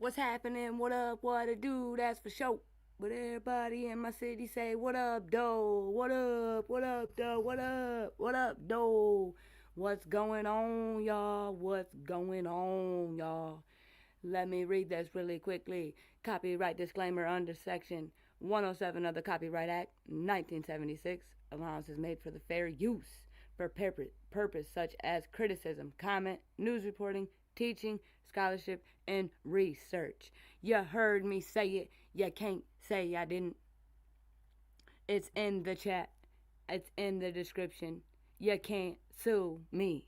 What's happening? What up? What to do? That's for sure. But everybody in my city say, what up, doe? What up? What up, doe? What up? What up, doe? What's going on, y'all? What's going on, y'all? Let me read this really quickly. Copyright disclaimer under section 107 of the Copyright Act, 1976. Allowance is made for the fair use for purpose such as criticism, comment, news reporting, teaching, scholarship, and research. You heard me say it. You can't say I didn't. It's in the chat. It's in the description. You can't sue me.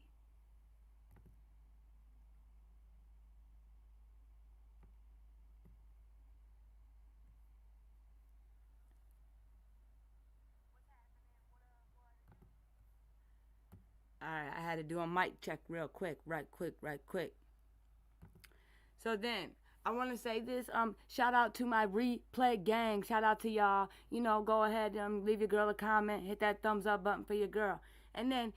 Alright, I had to do a mic check real quick, right quick. So then, I want to say this. Shout out to my replay gang. Shout out to y'all. Go ahead and leave your girl a comment. Hit that thumbs up button for your girl. And then,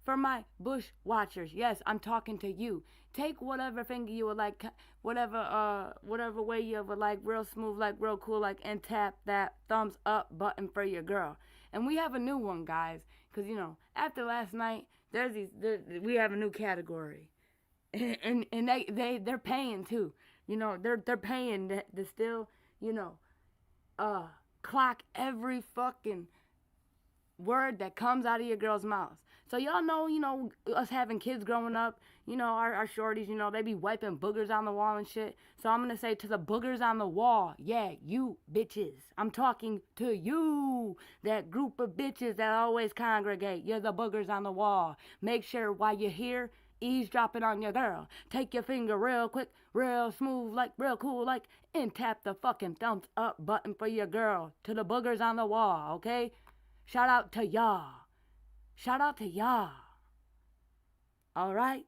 for my bush watchers, yes, I'm talking to you. Take whatever finger you would like, whatever way you would like, real smooth, like real cool, like, and tap that thumbs up button for your girl. And we have a new one, guys, because after last night, we have a new category. And they're paying too. They're paying to still, clock every fucking word that comes out of your girl's mouth. So y'all know, us having kids growing up, our shorties, they be wiping boogers on the wall and shit. So I'm gonna say to the boogers on the wall, yeah, you bitches. I'm talking to you, that group of bitches that always congregate. You're the boogers on the wall. Make sure while you're here, eavesdropping on your girl. Take your finger real quick, real smooth, like real cool, like, and tap the fucking thumbs up button for your girl. To the boogers on the wall, okay? Shout out to y'all. Shout out to y'all. All right?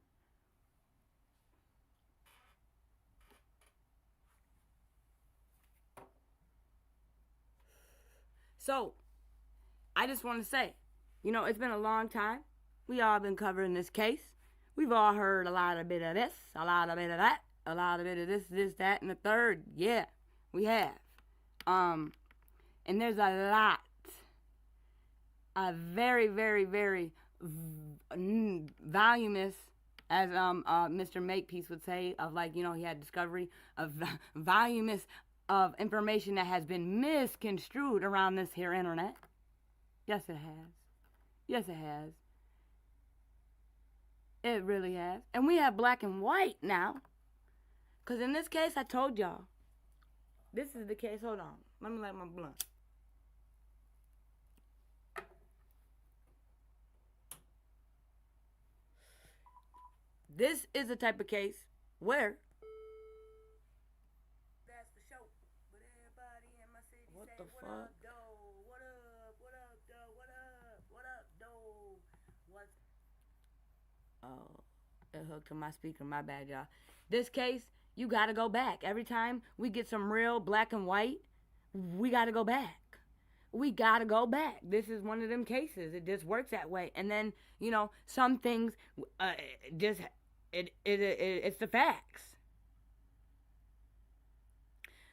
So, I just want to say, it's been a long time. We all been covering this case. We've all heard a lot of bit of this, a lot of bit of that, a lot of bit of this, that, and the third. Yeah, we have. And there's a lot, a very, very, very voluminous, as Mr. Makepeace would say, of he had discovery of voluminous of information that has been misconstrued around this here internet. Yes, it has. Yes, it has. It really has. And we have black and white now. Because in this case, I told y'all. This is the case. Hold on. Let me light my blunt. This is the type of case where. That's for sure. But everybody in my city what say, the what fuck? Up, doe? What up? What up, doe? What up? What up, doe? What's... Oh, it hooked to my speaker. My bad, y'all. This case, you gotta go back. Every time we get some real black and white, we gotta go back. We gotta go back. This is one of them cases. It just works that way. And then, some things just it's the facts.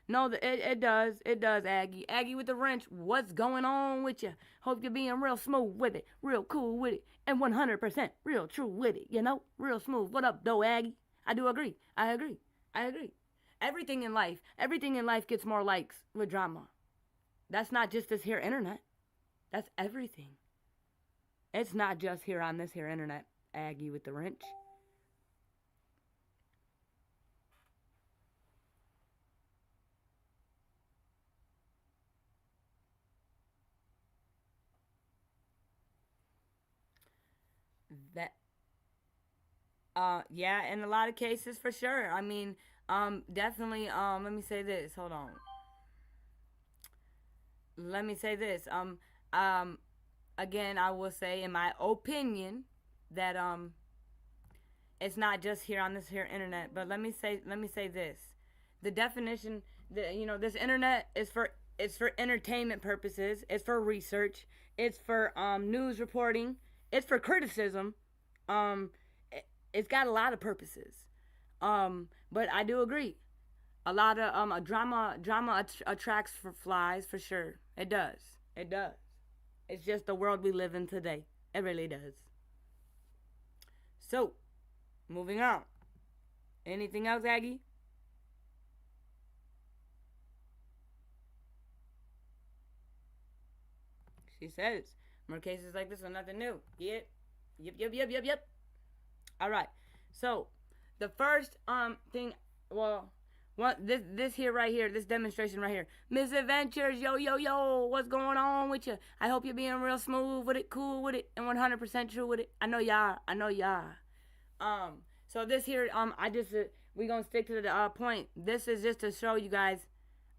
No, it does. It does, Aggie. Aggie with the wrench, what's going on with you? Hope you're being real smooth with it, real cool with it, and 100% real true with it, Real smooth. What up, though, Aggie? I do agree. I agree. Everything in life gets more likes with drama. That's not just this here internet. That's everything. It's not just here on this here internet, Aggie with the wrench. That yeah, in a lot of cases for sure. I mean, definitely let me say this. Hold on. Let me say this. Again, I will say in my opinion that it's not just here on this here internet, but let me say this. The definition that this internet is for, it's for entertainment purposes, it's for research, it's for news reporting, it's for criticism. Um, it's got a lot of purposes. But I do agree. A lot of drama attracts for flies for sure. It does. It does. It's just the world we live in today. It really does. So, moving on. Anything else, Aggie? She says, more cases like this are nothing new. Yep. Yep. All right. So, the first thing, well, this here right here, this demonstration right here. Misadventures, yo, what's going on with you? I hope you're being real smooth with it, cool with it, and 100% true with it. I know y'all. So this here, we gonna stick to the point. This is just to show you guys,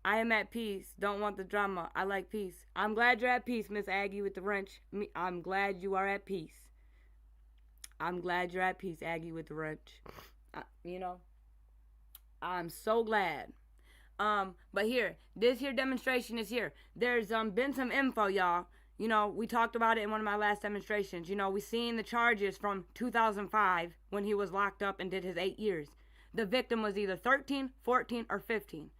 I am at peace. Don't want the drama. I like peace. I'm glad you're at peace, Miss Aggie with the wrench. I'm glad you are at peace. I'm glad you're at peace, Aggie with the wrench. I'm so glad. But here, this here demonstration is here. There's been some info, y'all. We talked about it in one of my last demonstrations. We seen the charges from 2005 when he was locked up and did his 8 years. The victim was either 13, 14, or 15.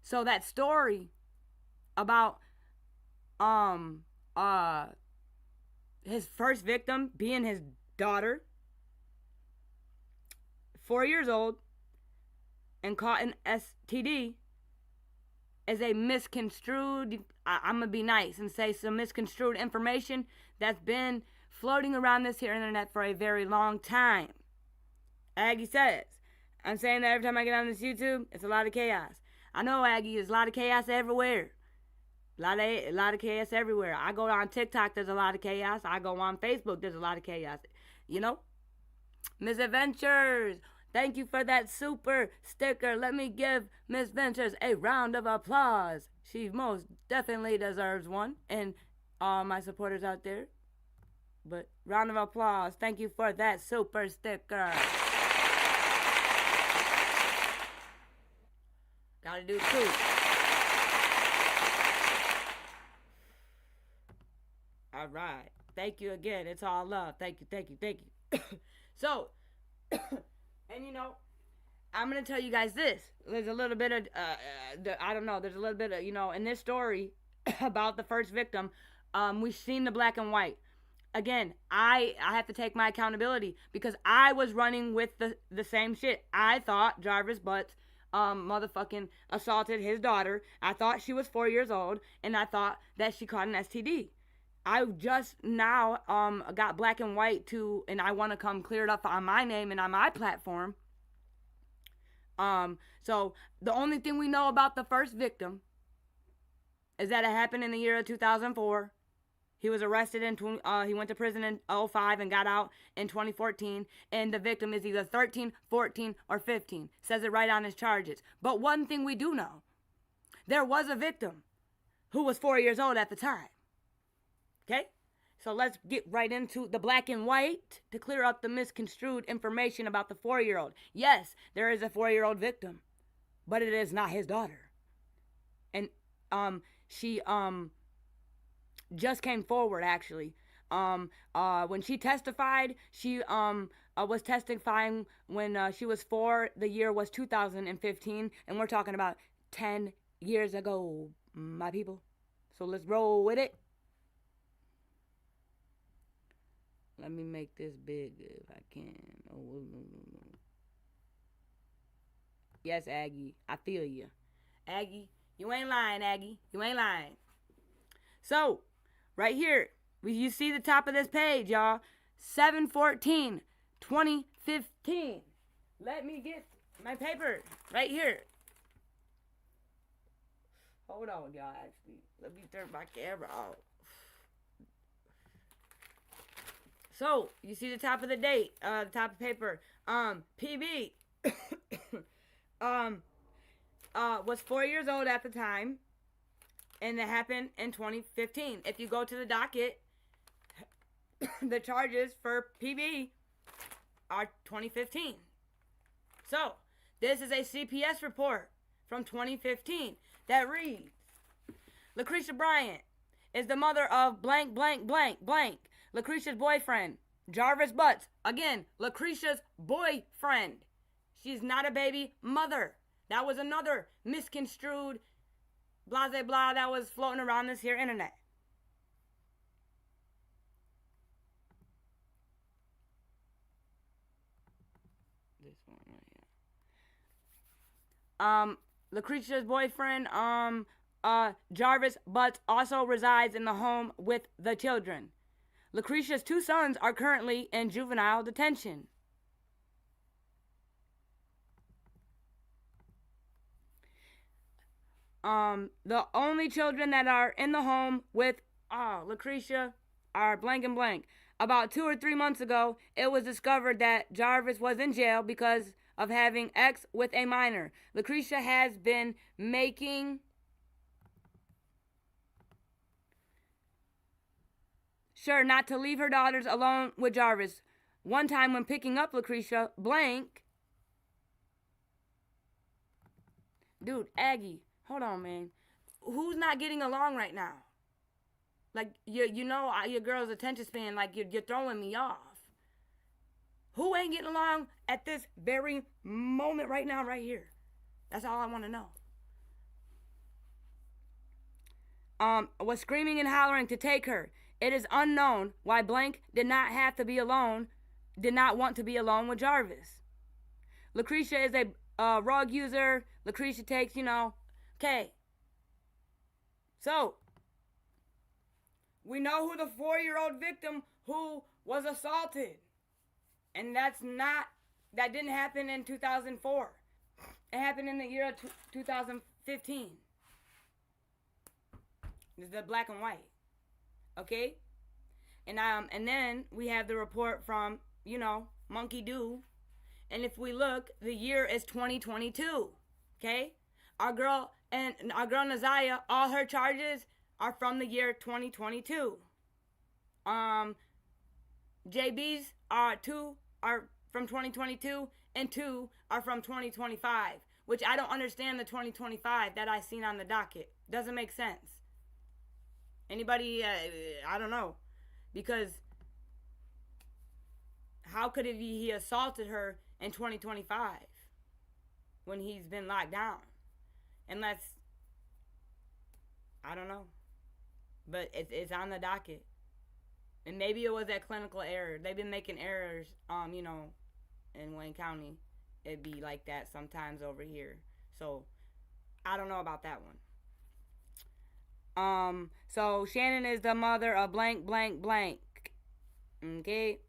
So that story about his first victim being his daughter, 4 years old, and caught in STD is a misconstrued, I'm going to be nice and say some misconstrued information that's been floating around this here internet for a very long time. Aggie says, I'm saying that every time I get on this YouTube, it's a lot of chaos. I know, Aggie, there's a lot of chaos everywhere. A lot of chaos everywhere. I go on TikTok, there's a lot of chaos. I go on Facebook, there's a lot of chaos. Misadventures, thank you for that super sticker. Let me give Miss Ventures a round of applause. She most definitely deserves one. And all my supporters out there. But round of applause. Thank you for that super sticker. Gotta do two. All right. Thank you again. It's all love. Thank you. So, and I'm going to tell you guys this. There's a little bit of, there's a little bit of, in this story about the first victim, we've seen the black and white. Again, I have to take my accountability because I was running with the same shit. I thought Jarvis Butts motherfucking assaulted his daughter. I thought she was 4 years old, and I thought that she caught an STD. I just now got black and white too, and I want to come clear it up on my name and on my platform. So the only thing we know about the first victim is that it happened in the year of 2004. He was arrested he went to prison in 2005 and got out in 2014. And the victim is either 13, 14, or 15. Says it right on his charges. But one thing we do know, there was a victim who was 4 years old at the time. Okay? So let's get right into the black and white to clear up the misconstrued information about the 4-year-old. Yes, there is a 4-year-old victim, but it is not his daughter. And she just came forward actually. When she testified, she was testifying when she was 4. The year was 2015, and we're talking about 10 years ago, my people. So let's roll with it. Let me make this big if I can. Oh. Yes, Aggie, I feel you. Aggie, you ain't lying, Aggie. You ain't lying. So, right here, you see the top of this page, y'all. 7/14/2015. Let me get my paper right here. Hold on, y'all, actually. Let me turn my camera off. So, you see the top of the date, the top of the paper. PB was 4 years old at the time, and it happened in 2015. If you go to the docket, the charges for PB are 2015. So, this is a CPS report from 2015 that reads, Lucretia Bryant is the mother of blank, blank, blank, blank. Lucretia's boyfriend, Jarvis Butts. Again, Lucretia's boyfriend. She's not a baby mother. That was another misconstrued blah, blah, blah that was floating around this here internet. This one right here. Lucretia's boyfriend, Jarvis, but also resides in the home with the children. Lucretia's 2 sons are currently in juvenile detention. The only children that are in the home with Lucretia are blank and blank. About 2 or 3 months ago, it was discovered that Jarvis was in jail because of having sex with a minor. Lucretia has been making sure not to leave her daughters alone with Jarvis. One time when picking up Lucretia, blank. Dude, Aggie, hold on, man. Who's not getting along right now? Like, you know, your girl's attention span, like, you're throwing me off. Who ain't getting along at this very moment right now, right here? That's all I want to know. Was screaming and hollering to take her. It is unknown why blank did not want to be alone with Jarvis. Lucretia is a rug user. Lucretia takes, okay. So, we know who the 4-year-old victim who was assaulted. And that didn't happen in 2004. It happened in the year of 2015. This is the black and white. Okay? And then we have the report from, Monkey Do. And if we look, the year is 2022. Okay? Our girl Nazaya, all her charges are from the year 2022. JB's 2 are from 2022 and 2 are from 2025, which I don't understand the 2025 that I seen on the docket. Doesn't make sense. Anybody, I don't know. Because how could he assaulted her in 2025 when he's been locked down? Unless, I don't know. But it's on the docket. And maybe it was that clinical error. They've been making errors, in Wayne County. It'd be like that sometimes over here. So, I don't know about that one. So Shannon is the mother of blank, blank, blank. Okay?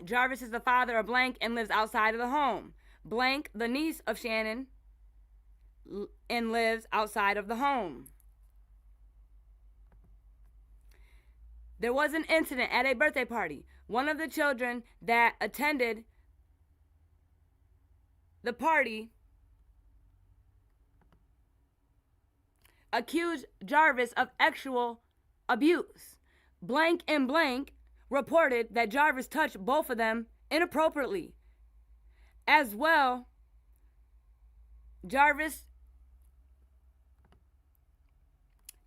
Jarvis is the father of blank and lives outside of the home. Blank, the niece of Shannon, and lives outside of the home. There was an incident at a birthday party. One of the children that attended the party accused Jarvis of sexual abuse. Blank and blank reported that Jarvis touched both of them inappropriately. As well, Jarvis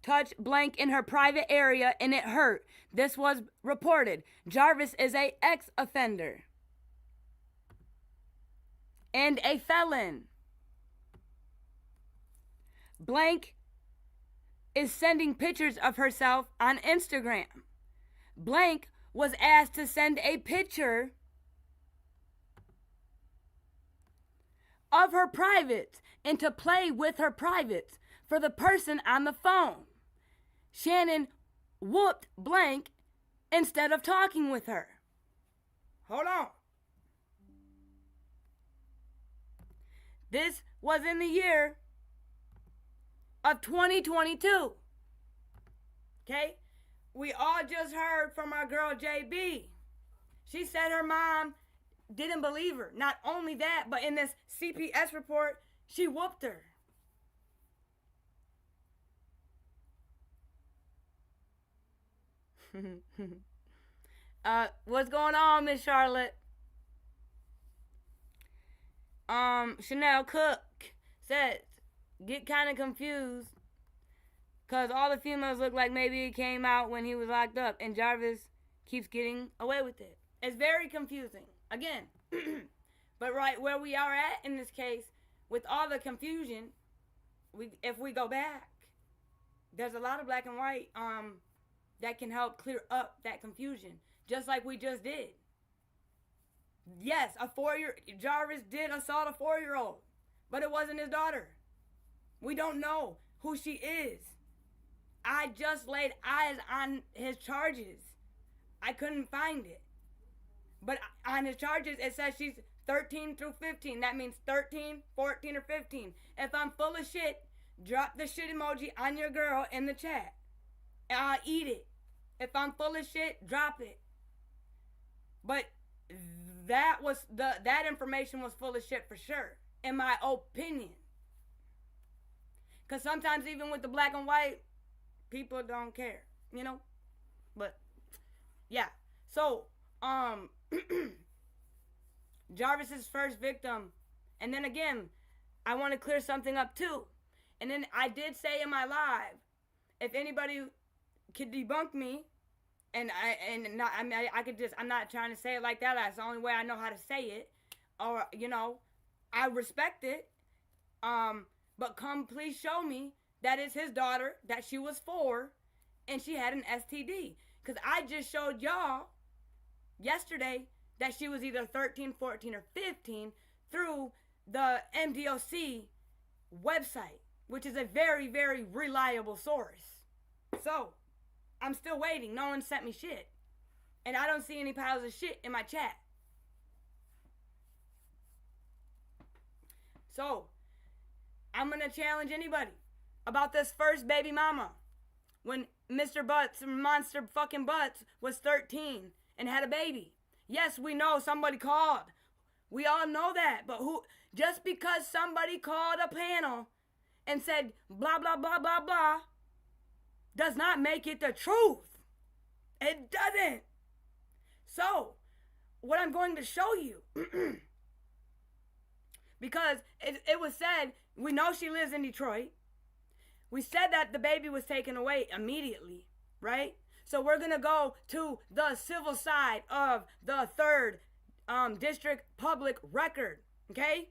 touched blank in her private area and it hurt. This was reported. Jarvis is a ex-offender and a felon. Blank is sending pictures of herself on Instagram. Blank was asked to send a picture of her privates and to play with her privates for the person on the phone. Shannon whooped blank instead of talking with her. Hold on. This was in the year of 2022. Okay? We all just heard from our girl JB. She said her mom didn't believe her. Not only that, but in this CPS report, she whooped her. What's going on, Miss Charlotte? Chanel Cook says, get kind of confused because all the females look like maybe it came out when he was locked up, and Jarvis keeps getting away with it. It's very confusing. Again, but right where we are at in this case, with all the confusion, if we go back, there's a lot of black and white that can help clear up that confusion, just like we just did. Yes, Jarvis did assault a 4-year-old, but it wasn't his daughter. We don't know who she is. I just laid eyes on his charges. I couldn't find it. But on his charges, it says she's 13 through 15. That means 13, 14, or 15. If I'm full of shit, drop the shit emoji on your girl in the chat. I'll eat it. If I'm full of shit, drop it. But that information was full of shit for sure, in my opinion. Because sometimes even with the black and white, people don't care, you know? But, yeah. So, Jarvis's first victim. And then again, I want to clear something up too. And then I did say in my live, if anybody could debunk me, I'm not trying to say it like that. That's the only way I know how to say it. Or, you know, I respect it. But come please show me that it's his daughter, that she was 4, and she had an STD. Because I just showed y'all yesterday that she was either 13, 14, or 15 through the MDOC website, which is a very, very reliable source. So, I'm still waiting. No one sent me shit. And I don't see any piles of shit in my chat. So, I'm going to challenge anybody about this first baby mama. When Mr. Butts, Monster fucking Butts, was 13 and had a baby. Yes, we know somebody called. We all know that. But who? Just because somebody called a panel and said blah, blah, blah, blah, blah, does not make it the truth. It doesn't. So, what I'm going to show you, because it was said, we know she lives in Detroit. We said that the baby was taken away immediately, right? So we're going to go to the civil side of the 3rd District Public Record, okay?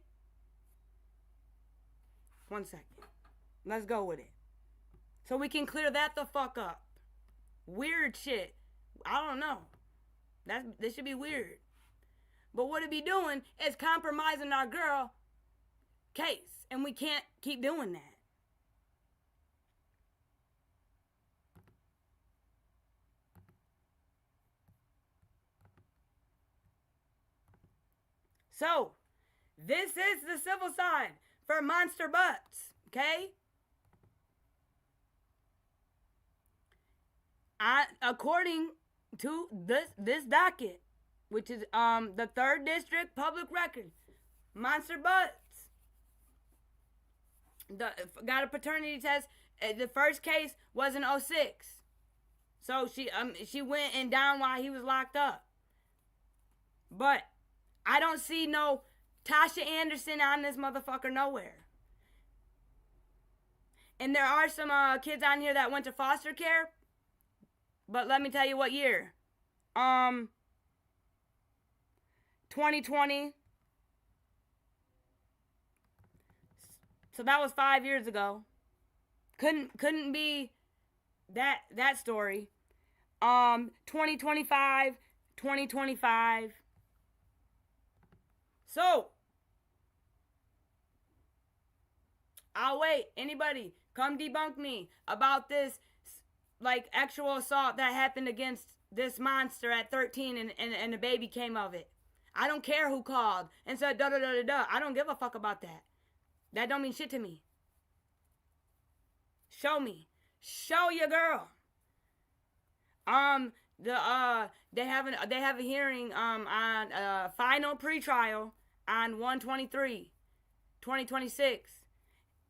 1 second. Let's go with it. So we can clear that the fuck up. Weird shit. I don't know. This should be weird. But what it be doing is compromising our girl case. And we can't keep doing that. So, this is the civil side for Monster Butts, okay? According to this docket, which is the 3rd District Public Record, Monster Butts got a paternity test. The first case was in 06. So she went and down while he was locked up. But I don't see no Tasha Anderson on this motherfucker nowhere. And there are some kids on here that went to foster care. But let me tell you what year. 2020. So that was 5 years ago. Couldn't be that story. 2025. So, I'll wait. Anybody, come debunk me about this, like, actual assault that happened against this monster at 13 and a baby came of it. I don't care who called and said da-da-da-da-da. I don't give a fuck about that. That don't mean shit to me. Show me. Show your girl. They have a hearing on final pretrial on 1/23/2026.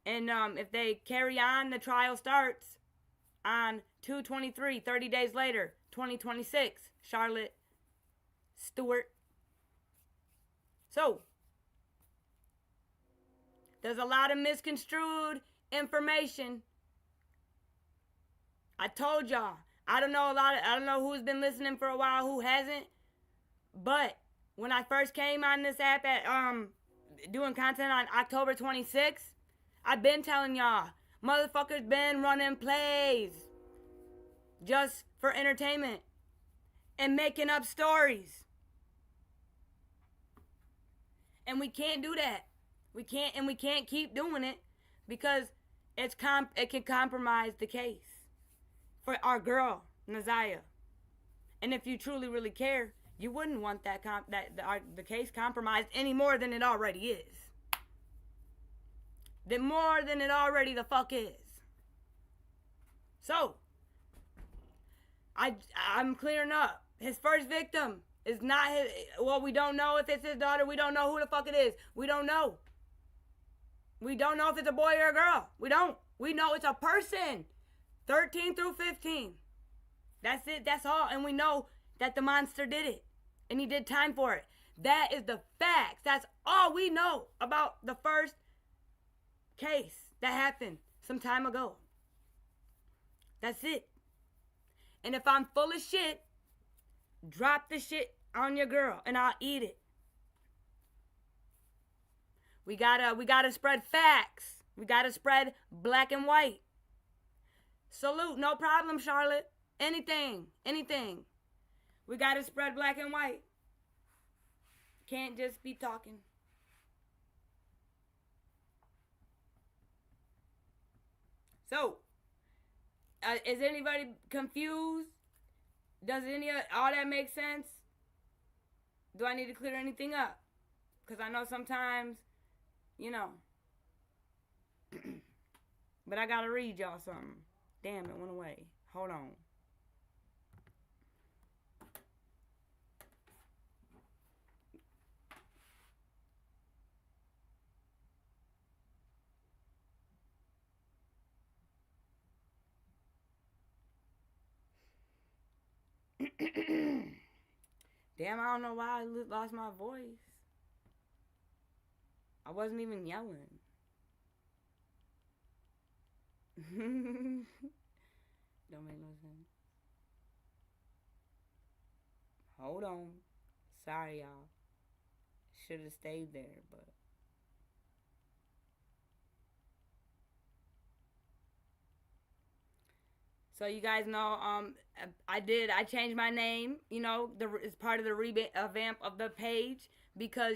And if they carry on, the trial starts on 2/23, 30 days later, 2026. Charlotte Stewart. So, there's a lot of misconstrued information. I told y'all, I don't know I don't know who's been listening for a while, who hasn't. But when I first came on this app at doing content on October 26th, I've been telling y'all, motherfuckers been running plays just for entertainment and making up stories. And we can't do that. We can't keep doing it because it can compromise the case for our girl Nazaya. And if you truly really care, you wouldn't want the case compromised any more than it already is. More than it already the fuck is. So I'm clearing up. His first victim is not his. Well, we don't know if it's his daughter. We don't know who the fuck it is. We don't know. We don't know if it's a boy or a girl. We don't. We know it's a person. 13 through 15. That's it. That's all. And we know that the monster did it. And he did time for it. That is the facts. That's all we know about the first case that happened some time ago. That's it. And if I'm full of shit, drop the shit on your girl and I'll eat it. We gotta spread facts. We gotta spread black and white. Salute, no problem, Charlotte. Anything. We gotta spread black and white. Can't just be talking. So, is anybody confused? Does all that make sense? Do I need to clear anything up? Because I know sometimes, but I gotta read y'all something. Damn, it went away. Hold on. Damn, I don't know why I lost my voice. I wasn't even yelling. Don't make no sense. Hold on. Sorry, y'all. Should have stayed there, but. So you guys know, I changed my name, it's part of the revamp of the page because,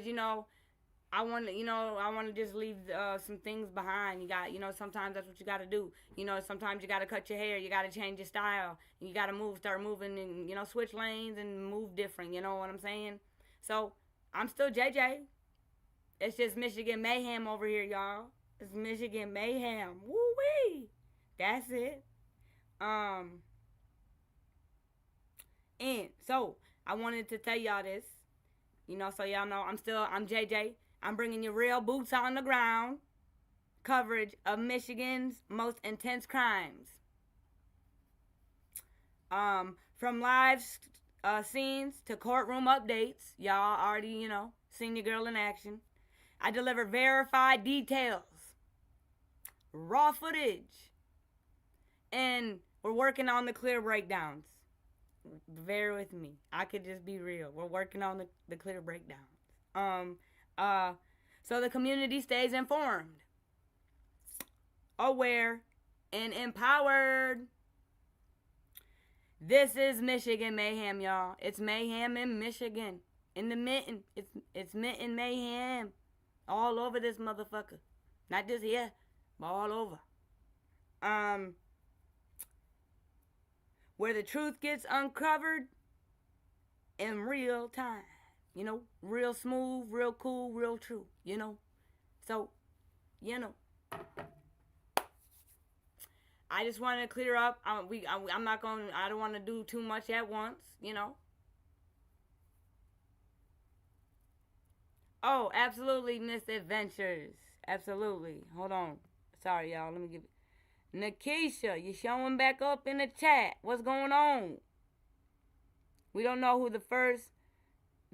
I want to just leave some things behind. You got, sometimes that's what you got to do. Sometimes you got to cut your hair. You got to change your style. You got to start moving and, switch lanes and move different. You know what I'm saying? So I'm still JJ. It's just Michigan Mayhem over here, y'all. It's Michigan Mayhem. Woo-wee. That's it. And so I wanted to tell y'all this, so y'all know I'm JJ. I'm bringing you real boots on the ground coverage of Michigan's most intense crimes. From live scenes to courtroom updates, y'all already, seen your girl in action. I deliver verified details, raw footage, and we're working on the clear breakdowns. Bear with me. I could just be real. We're working on the clear breakdowns. So the community stays informed, aware, and empowered. This is Michigan Mayhem, y'all. It's mayhem in Michigan. In the mitten. It's mitten mayhem. All over this motherfucker. Not just here, but all over. Where the truth gets uncovered in real time. Real smooth, real cool, real true, So, I just want to clear up. I don't want to do too much at once, Oh, absolutely, misadventures. Absolutely. Hold on. Sorry, y'all. Let me give it. Nakisha, you showing back up in the chat. What's going on? We don't know who the first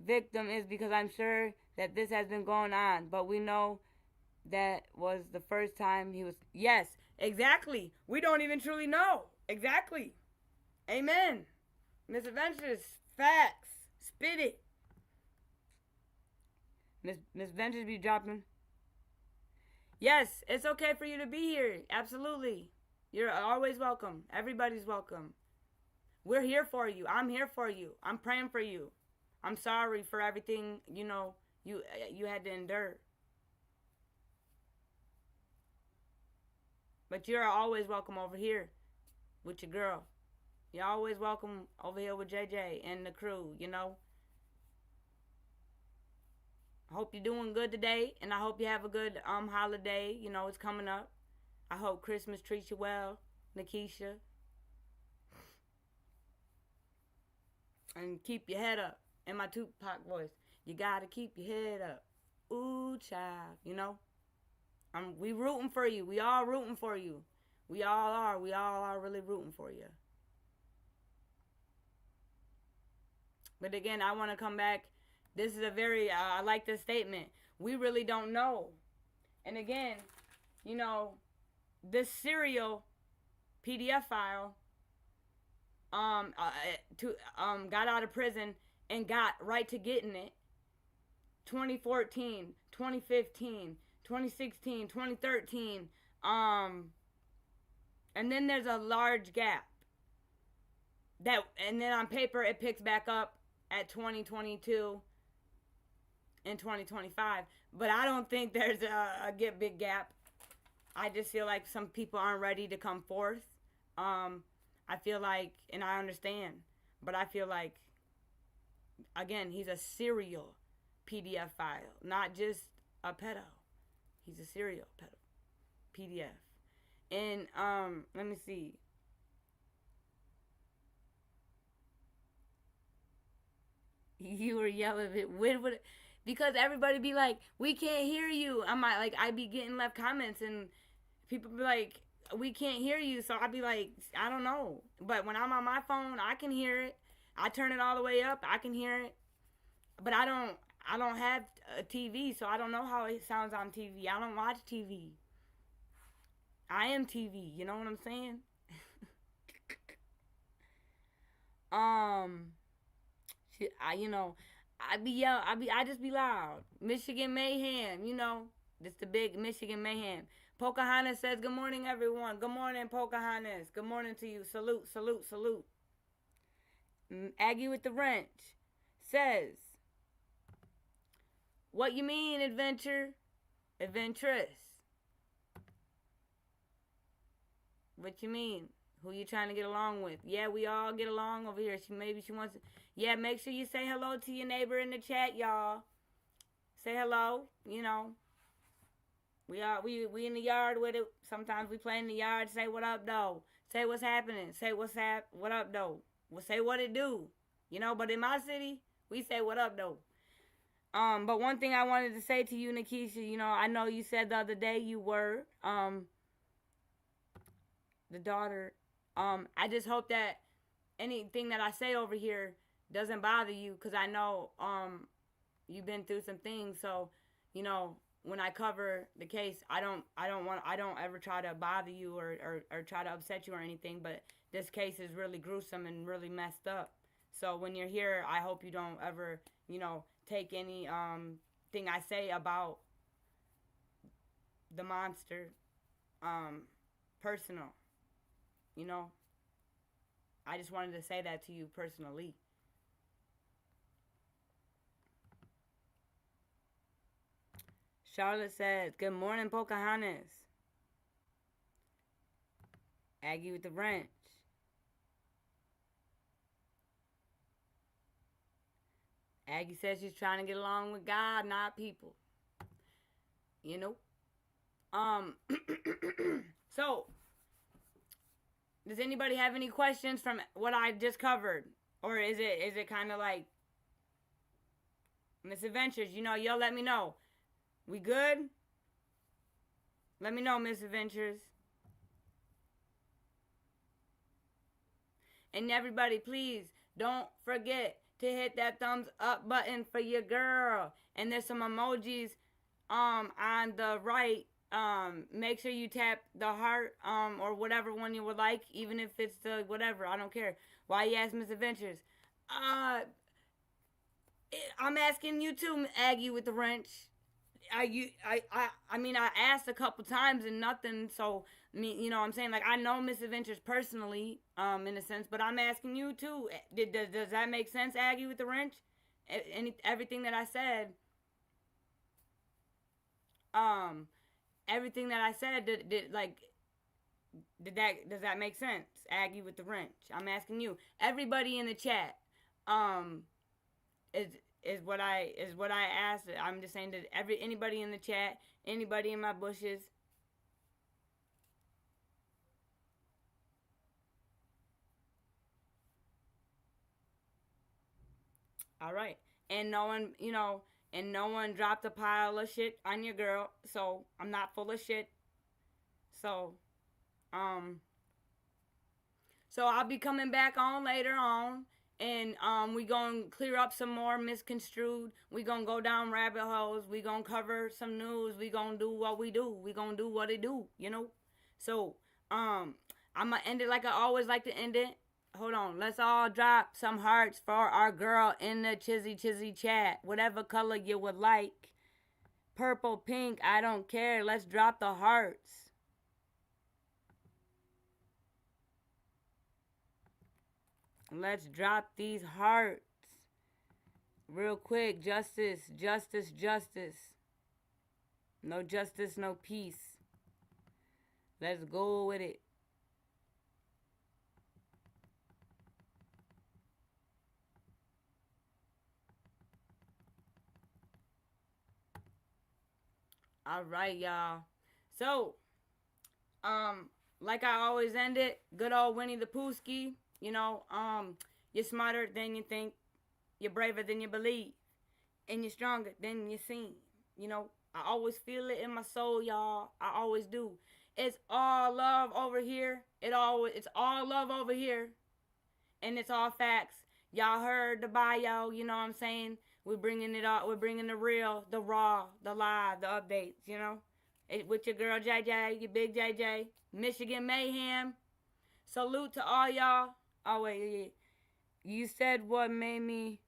victim is because I'm sure that this has been going on. But we know that was the first time he was... Yes, exactly. We don't even truly know. Exactly. Amen. Misadventures. Facts. Spit it. Miss Ventures be dropping. Yes, it's okay for you to be here. Absolutely. You're always welcome. Everybody's welcome. We're here for you. I'm here for you. I'm praying for you. I'm sorry for everything, you had to endure. But you're always welcome over here with your girl. You're always welcome over here with JJ and the crew. I hope you're doing good today, and I hope you have a good holiday. It's coming up. I hope Christmas treats you well, Nikisha. And keep your head up. In my Tupac voice, you gotta keep your head up. Ooh, child. We rooting for you. We all rooting for you. We all are. We all are really rooting for you. But again, I want to come back. This is a very, I like this statement. We really don't know. And again, this serial PDF file got out of prison and got right to getting it 2014, 2015, 2016, 2013. And then there's a large gap. And then on paper it picks back up at 2022 and 2025. But I don't think there's a big gap. I just feel like some people aren't ready to come forth. I feel like, and I understand, but I feel like, again, he's a serial PDF file, not just a pedo. He's a serial pedo PDF. And let me see. You were yelling at it. Because everybody be like, we can't hear you. I be getting left comments and people be like, we can't hear you. So I be like, I don't know. But when I'm on my phone, I can hear it. I turn it all the way up. I can hear it. But I don't have a TV, so I don't know how it sounds on TV. I don't watch TV. I am TV. You know what I'm saying? I just be loud. Michigan Mayhem, This the big Michigan Mayhem. Pocahontas says, good morning, everyone. Good morning, Pocahontas. Good morning to you. Salute, salute, salute. Aggie with the wrench says, what you mean, adventure? Adventurous. What you mean? Who you trying to get along with? Yeah, we all get along over here. Maybe she wants to. Yeah, make sure you say hello to your neighbor in the chat, y'all. Say hello, We in the yard with it. Sometimes we play in the yard. Say what up, though. Say what's happening. Say what up, though. Well, say what it do. But in my city, we say what up, though. But one thing I wanted to say to you, Nikisha, I know you said the other day you were the daughter. I just hope that anything that I say over here doesn't bother you, because I know you've been through some things. So when I cover the case, I don't ever try to bother you or try to upset you or anything. But this case is really gruesome and really messed up. So when you're here, I hope you don't ever take any thing I say about the monster personal. I just wanted to say that to you personally. Charlotte says, good morning, Pocahontas. Aggie with the wrench. Aggie says she's trying to get along with God, not people. So, does anybody have any questions from what I just covered? Or is it kind of like misadventures? Y'all let me know. We good? Let me know, misadventures. And everybody, please don't forget to hit that thumbs up button for your girl. And there's some emojis on the right. Make sure you tap the heart or whatever one you would like, even if it's the whatever, I don't care. Why you ask Misadventures? Uh, I'm asking you too, Aggie with the wrench. I mean, I asked a couple times and nothing. So, you know what I'm saying? Like, I know Misadventures personally, in a sense, but I'm asking you too. Does that make sense, Aggie with the wrench? Everything that I said, um, everything that I said, does that make sense, Aggie with the wrench? I'm asking you. Everybody in the chat, um, is is what I asked. I'm just saying that anybody in the chat, anybody in my bushes. All right, and no one, and no one dropped a pile of shit on your girl. So I'm not full of shit. So, um, so I'll be coming back on later on. And we gonna clear up some more misconstrued. We gonna go down rabbit holes. We gonna cover some news. We gonna do what we do. We gonna do what it do, So I'm gonna end it like I always like to end it. Hold on. Let's all drop some hearts for our girl in the chizzy chat. Whatever color you would like. Purple, pink, I don't care. Let's drop the hearts. Let's drop these hearts. Real quick. Justice, justice, justice. No justice, no peace. Let's go with it. All right, y'all. So, like I always end it, good old Winnie the Poohski. You're smarter than you think. You're braver than you believe. And you're stronger than you seem. I always feel it in my soul, y'all. I always do. It's all love over here. It's all love over here. And it's all facts. Y'all heard the bio, you know what I'm saying? We're bringing it all. We're bringing the real, the raw, the live, the updates, with your girl JJ, your big JJ, Michigan Mayhem. Salute to all y'all. Oh, wait. You said what made me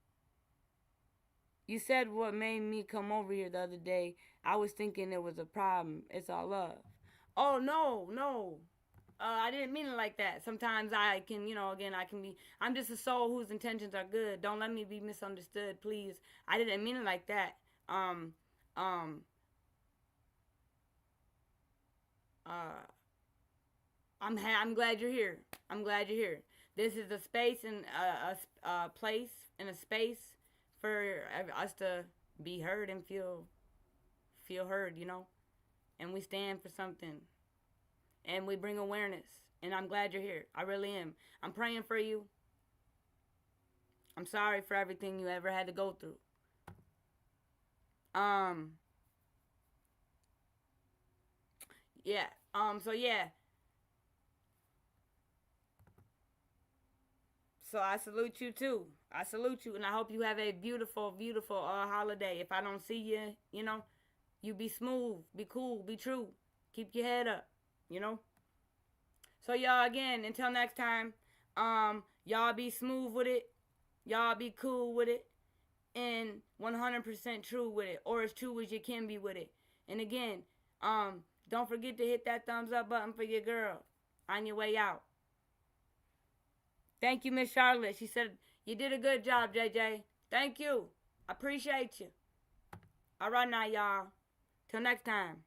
come over here the other day. I was thinking it was a problem. It's all love. Oh, no. I didn't mean it like that. Sometimes I can, I'm just a soul whose intentions are good. Don't let me be misunderstood, please. I didn't mean it like that. I'm glad you're here. I'm glad you're here. This is a space and a place and a space for us to be heard and feel heard, And we stand for something. And we bring awareness. And I'm glad you're here. I really am. I'm praying for you. I'm sorry for everything you ever had to go through. Yeah. So yeah. So I salute you too. I salute you, and I hope you have a beautiful, beautiful holiday. If I don't see you, you be smooth, be cool, be true. Keep your head up, So y'all, again, until next time, y'all be smooth with it. Y'all be cool with it. And 100% true with it. Or as true as you can be with it. And again, don't forget to hit that thumbs up button for your girl on your way out. Thank you, Miss Charlotte. She said, you did a good job, JJ. Thank you. I appreciate you. All right now, y'all. Till next time.